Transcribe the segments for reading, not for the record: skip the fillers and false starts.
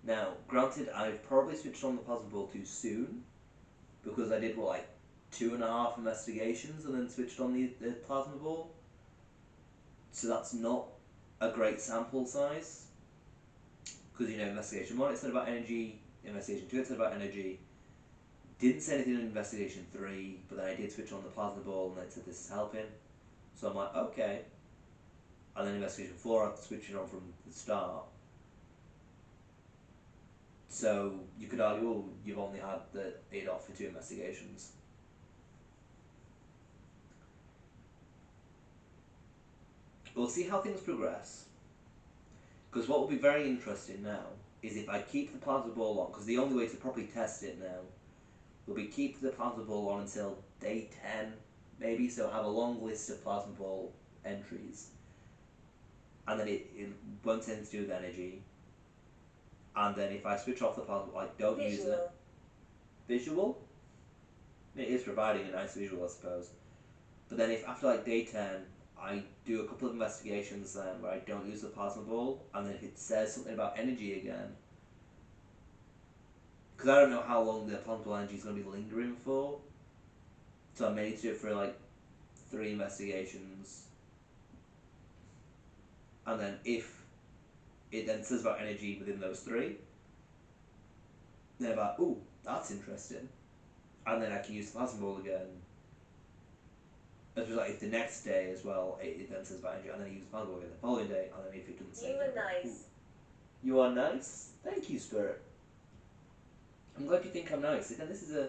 Now, granted, I've probably switched on the plasma ball too soon, because I did, what, like, 2.5 investigations and then switched on the plasma ball. So that's not a great sample size. Because, investigation 1 it said about energy, investigation 2 it said about energy. Didn't say anything in investigation 3, but then I did switch on the plasma ball and it said this is helping. So I'm like, okay. And then investigation 4 I switched it on from the start. So you could argue, oh, you've only had the 8 off for 2 investigations. We'll see how things progress. Because what will be very interesting now is if I keep the plasma ball on, because the only way to properly test it now will be keep the plasma ball on until day 10, maybe, so have a long list of plasma ball entries. And then it won't tend to do with energy. And then if I switch off the plasma ball, I don't use it. Visual? It is providing a nice visual, I suppose. But then if after like day 10, I do a couple of investigations then where I don't use the plasma ball, and then if it says something about energy again, because I don't know how long the plasma ball energy is going to be lingering for, so I may need to do it for like 3 investigations, and then if it then says about energy within those 3, then about, ooh, that's interesting, and then I can use the plasma ball again. As like if the next day as well, it then says about energy, and then I use the plasma ball again the following day, and then if it doesn't say You anything, are nice. ooh. You are nice? Thank you, Spirit. I'm glad you think I'm nice. Again, this is a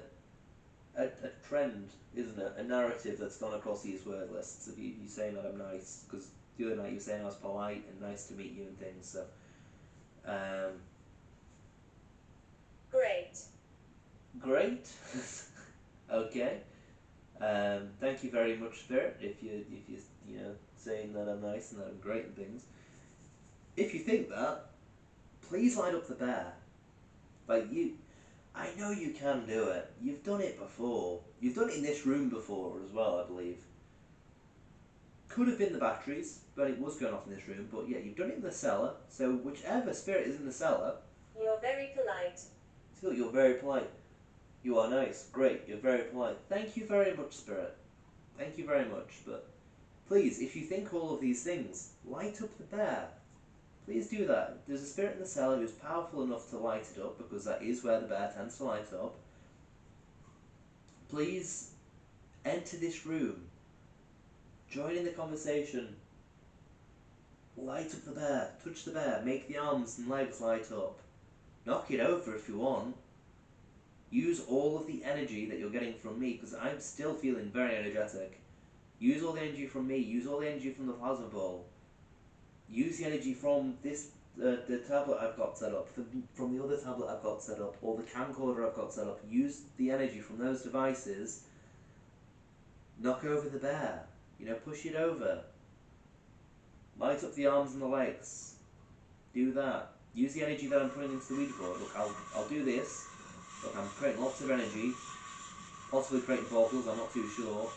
trend, isn't it? A narrative that's gone across these word lists of you saying that I'm nice, because the other night you were saying I was polite and nice to meet you and things, so. Great. Great. Okay. Thank you very much, Spirit, if you saying that I'm nice and that I'm great and things. If you think that, please light up the bear. Like, I know you can do it. You've done it before. You've done it in this room before as well, I believe. Could have been the batteries, but it was going off in this room. But yeah, you've done it in the cellar. So whichever spirit is in the cellar. You're very polite. Still, you're very polite. You are nice. Great. You're very polite. Thank you very much, Spirit. Thank you very much. But please, if you think all of these things, light up the bear. Please do that. There's a spirit in the cellar who's powerful enough to light it up, because that is where the bear tends to light up. Please enter this room. Join in the conversation. Light up the bear. Touch the bear. Make the arms and legs light up. Knock it over if you want. Use all of the energy that you're getting from me, because I'm still feeling very energetic. Use all the energy from me. Use all the energy from the plasma ball. Use the energy from this, the tablet I've got set up, from the other tablet I've got set up, or the camcorder I've got set up. Use the energy from those devices. Knock over the bear. Push it over. Light up the arms and the legs. Do that. Use the energy that I'm putting into the Ouija board. Look, I'll do this. Look, I'm creating lots of energy. Possibly creating portals, I'm not too sure.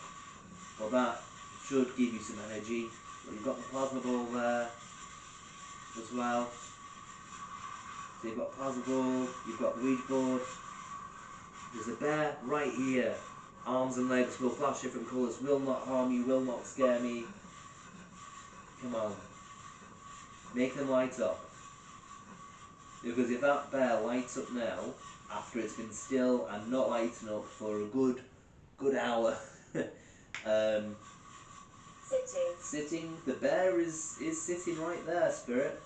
But that should give you some energy. But you've got the plasma ball there as well. So you've got the plasma ball, you've got the Ouija board. There's a bear right here. Arms and legs will flash different colours, will not harm you, will not scare me. Come on. Make them light up. Because if that bear lights up now, after it's been still and not lighting up for a good hour, sitting, the bear is sitting right there, Spirit.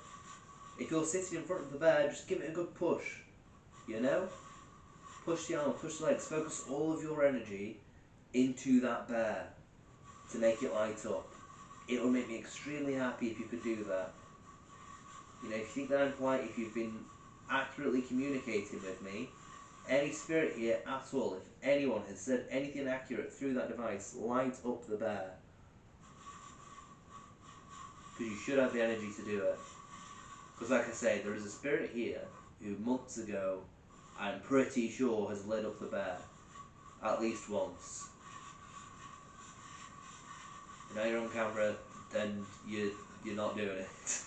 If you're sitting in front of the bear, just give it a good push. Push the arm, push the legs, focus all of your energy into that bear to make it light up. It will make me extremely happy if you could do that. If you think that I'm polite, if you've been accurately communicating with me, any spirit here at all, if anyone has said anything accurate through that device, light up the bear. Because you should have the energy to do it. Because like I say, there is a spirit here who months ago, I'm pretty sure, has lit up the bear. At least once. Now you're on camera, then you're not doing it.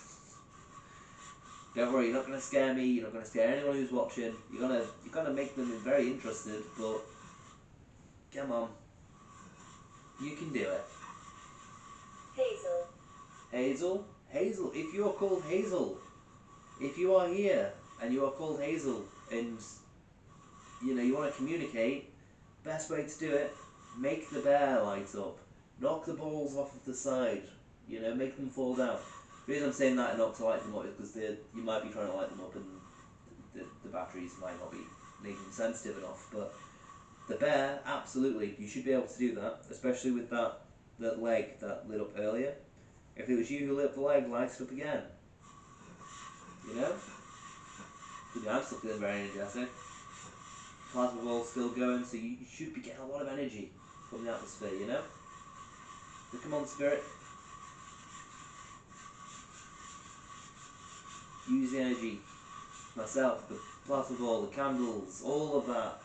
Don't worry, you're not gonna scare me. You're not gonna scare anyone who's watching. You're gonna make them very interested. But come on, you can do it. Hazel. Hazel, Hazel. If you're called Hazel, if you are here and you are called Hazel, and you want to communicate, best way to do it: make the bear light up, knock the balls off of the side. Make them fall down. The reason I'm saying that and not to light them up is because you might be trying to light them up and the batteries might not be making them sensitive enough. But the bear, absolutely, you should be able to do that, especially with that leg that lit up earlier. If it was you who lit up the leg, light it up again. Because I'm still feeling very energetic. Plasma ball's still going, so you should be getting a lot of energy from the atmosphere. So come on, spirit. Use the energy. Myself, the plasma ball, the candles, all of that.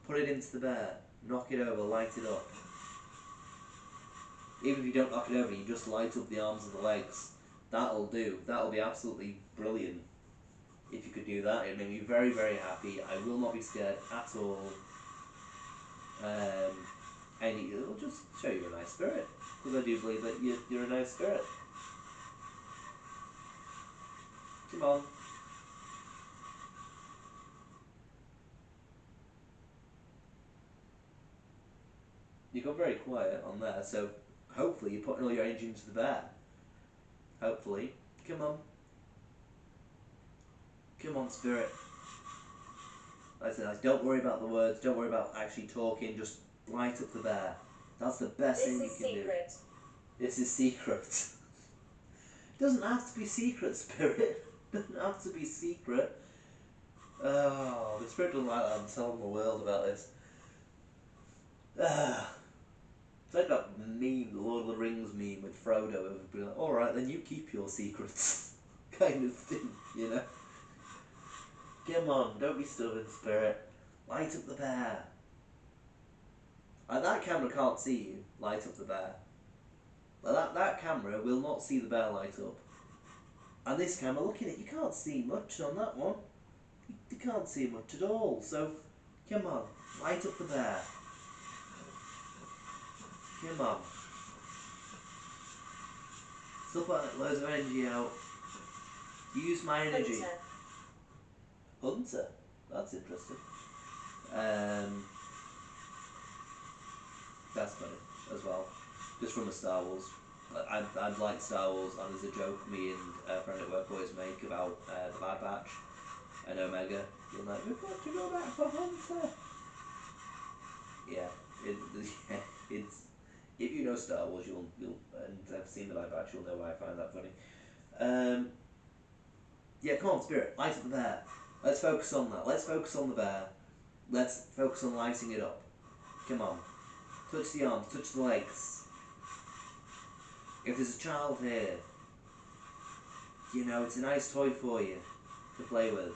Put it into the bear. Knock it over, light it up. Even if you don't knock it over, you just light up the arms and the legs. That'll do. That'll be absolutely brilliant. If you could do that, it'd make me very, very happy. I will not be scared at all. And it'll just show you're a nice spirit. Because I do believe that you're a nice spirit. Come on. You got very quiet on there, so hopefully you're putting all your energy into the bear. Hopefully. Come on. Come on, spirit. Like I said, don't worry about the words, don't worry about actually talking, just light up the bear. That's the best thing you can do. This is secret. It doesn't have to be secret, spirit. It doesn't have to be secret. Oh, the spirit doesn't like that. I'm telling the world about this. It's like that meme, the Lord of the Rings meme with Frodo. It would be like, alright, then you keep your secrets. Kind of thing, Come on, don't be stubborn, spirit. Light up the bear. Like, that camera can't see you. Light up the bear. Like, that camera will not see the bear light up. And this camera, look at it, you can't see much on that one. You can't see much at all. So, come on, light up the bear. Come on. Still putting loads of energy out. Use my energy. Hunter? That's interesting. That's funny as well. Just from a Star Wars. I'd like Star Wars, and there's a joke me and a friend at work always make about the Bad Batch and Omega. You're like, we've got to go back for Hunter. Yeah, it's if you know Star Wars, you'll and have seen the Bad Batch, you'll know why I find that funny. Yeah, come on, spirit, light up the bear. Let's focus on that. Let's focus on the bear. Let's focus on lighting it up. Come on. Touch the arms, touch the legs. If there's a child here, it's a nice toy for you to play with.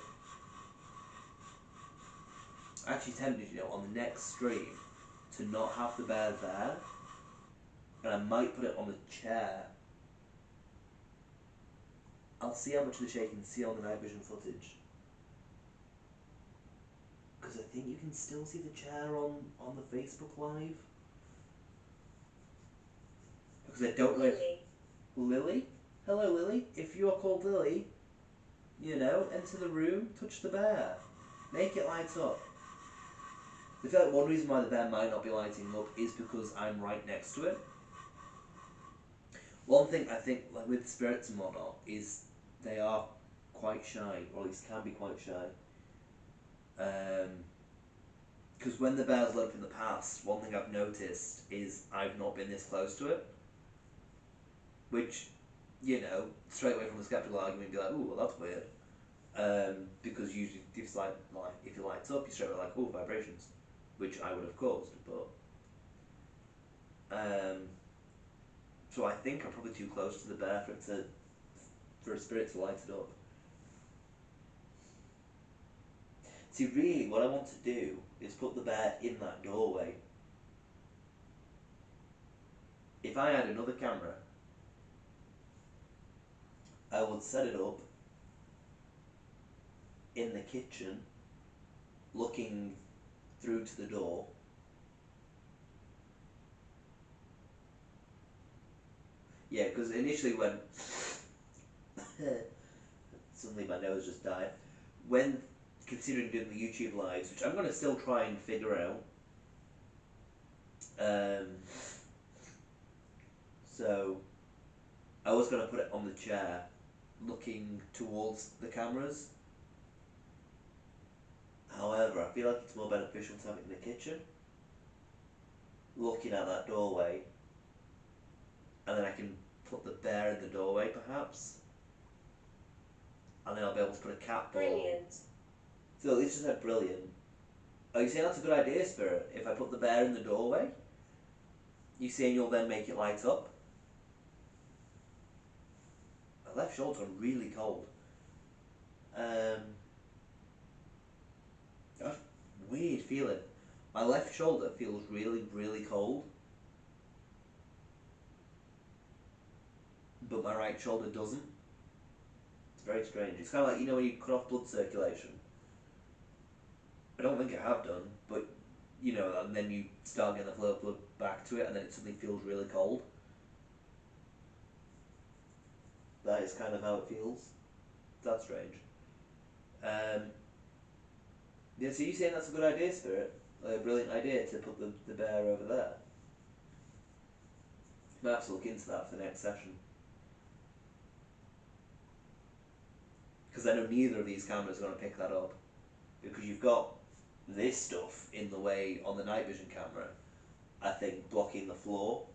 I actually tempted, on the next stream to not have the bear there, and I might put it on the chair. I'll see how much of the shake you can see on the night vision footage. Because I think you can still see the chair on the Facebook Live. Because I don't know if... Lily? Hello, Lily. If you're called Lily, enter the room, touch the bear. Make it light up. I feel like one reason why the bear might not be lighting up is because I'm right next to it. One thing I think, like with spirits and whatnot, is they are quite shy, or at least can be quite shy. Because when the bear's lit up in the past, one thing I've noticed is I've not been this close to it. Which, straight away from the skeptical argument, be like, ooh, well, that's weird. Because usually if it lights up, you straight away like, ooh, vibrations, which I would have caused, but so I think I'm probably too close to the bear for a spirit to light it up. See, really, what I want to do is put the bear in that doorway. If I had another camera, I would set it up in the kitchen, looking through to the door. Yeah, because initially when suddenly my nose just died. When considering doing the YouTube lives, which I'm gonna still try and figure out. Um, so I was gonna put it on the chair, looking towards the cameras. However, I feel like it's more beneficial to have it in the kitchen, looking at that doorway, and then I can put the bear in the doorway perhaps, and then I'll be able to put a cat ball. Brilliant. So at least just said brilliant. Are you saying that's a good idea, Spirit? If I put the bear in the doorway, you saying you'll then make it light up? My left shoulder's gone really cold. That's a weird feeling. My left shoulder feels really, really cold, but my right shoulder doesn't. It's very strange. It's kind of like, you know, when you cut off blood circulation. I don't think I have done, but you know, and then you start getting the flow of blood back to it, and then it suddenly feels really cold. That is kind of how it feels. That's strange. Um, yeah, so you saying that's a good idea, Spirit? Like a brilliant idea to put the bear over there? Might have to look into that for the next session. Because I know neither of these cameras are going to pick that up. Because you've got this stuff in the way on the night vision camera, I think, blocking the floor.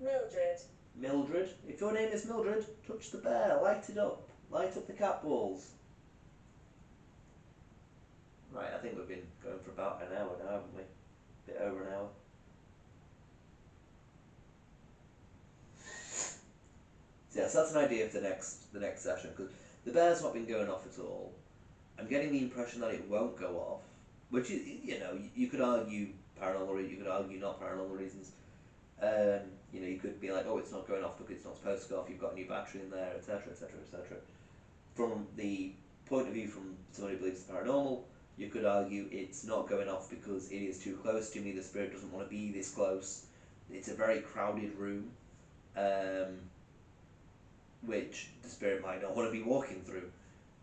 Mildred. Mildred, if your name is Mildred, touch the bear, light it up. Light up the cat balls. Right, I think we've been going for about an hour now, haven't we? A bit over an hour. So yes, that's an idea for the next session, because the bear's not been going off at all. I'm getting the impression that it won't go off, which is, you know, you could argue paranormal, you could argue not paranormal reasons. You know, you could be like, oh, it's not going off because it's not supposed to go off. You've got a new battery in there, etc., etc., etc. From the point of view from somebody who believes it's paranormal, you could argue it's not going off because it is too close to me. The spirit doesn't want to be this close. It's a very crowded room, which the spirit might not want to be walking through.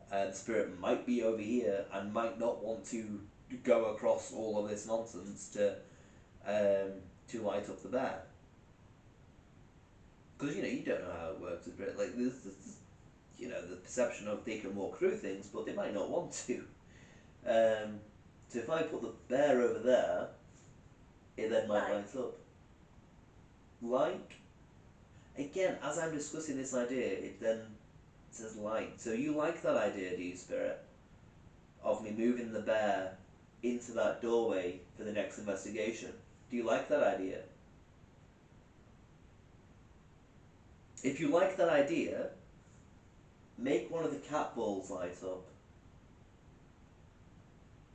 The spirit might be over here and might not want to go across all of this nonsense to light up the bear. Because, you know, you don't know how it works. Like, there's you know, the perception of they can walk through things, but they might not want to. So if I put the bear over there, it then might light up. Like, again, as I'm discussing this idea, it then says light. So you like that idea, do you, Spirit? Of me moving the bear into that doorway for the next investigation. Do you like that idea? If you like that idea, make one of the cat balls light up.